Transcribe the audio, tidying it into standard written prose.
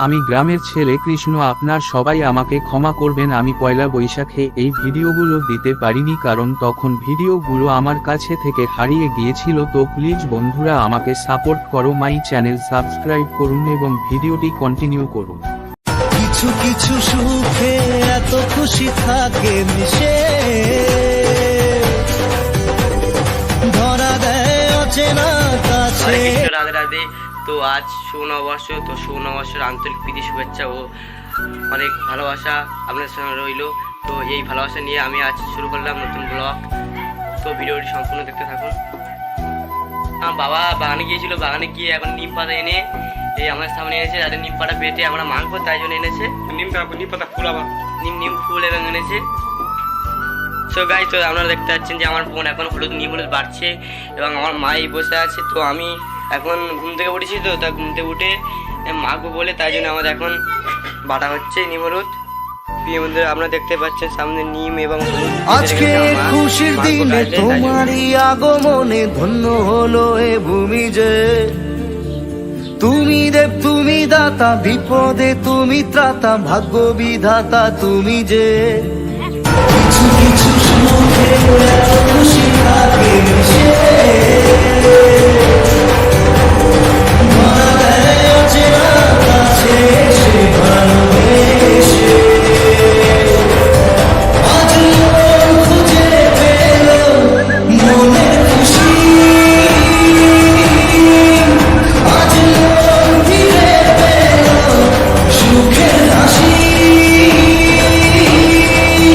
আমি গ্রামের ছেলে কৃষ্ণ, আপনার সবাই আমাকে ক্ষমা করবেন। আমি পয়লা বৈশাখে এই ভিডিওগুলো দিতে পারিনি, কারণ তখন ভিডিওগুলো আমার কাছে থেকে হারিয়ে গিয়েছিল। তো প্লিজ বন্ধুরা আমাকে সাপোর্ট করো, মাই চ্যানেল সাবস্ক্রাইব করুন এবং ভিডিওটি কন্টিনিউ করুন। কিছু কিছু সুখে এত খুশি থাকে মিশে, ধরা দেয় অচেনা কাছে। রাধে রাধে। তো আজ সুনববর্ষ, তো সুনববর্ষের আন্তরিক প্রীতি শুভেচ্ছা ও অনেক ভালোবাসা আপনাদের সঙ্গে রইল। তো এই ভালোবাসা নিয়ে আমি আজ শুরু করলাম নতুন ব্লগ। তো ভিডিওটি সম্পূর্ণ দেখতে থাকুন। আমার বাবা বাগানে গিয়েছিল, বাগানে গিয়ে এখন নিম পাতা এনে এই আমাদের সামনে এনেছে, যাতে নিম পাতা বেটে আমরা মাখবো, তাই জন্য এনেছে নিম পাতা ফুল, আবার নিম ফুল এবং এনেছে। সো গাইস, তো আপনারা দেখতে পাচ্ছেন যে আমার বোন এখন নিম হলুদ বাড়ছে এবং আমার মাই বসে আছে। তো আমি এখন ঘুম থেকে উঠেছি, তো তা ঘুম থেকে উঠে মাখবো বলে, তাই জন্য আমাদের এখন বাটা হচ্ছে নিম হলুদ। প্রিয় বন্ধুরা, আপনারা দেখতে পাচ্ছেন সামনে নিম এবং হলুদ। আজকে খুশির দিনে তোমারই আগমনে ধন্য হলো এ ভূমি যে। তুমি দেব, তুমি দাতা, বিপদে তুমি ত্রাতা, ভাগ্য বিধাতা তুমি যে। কিছু কিছু সুখে এত খুশি থাকে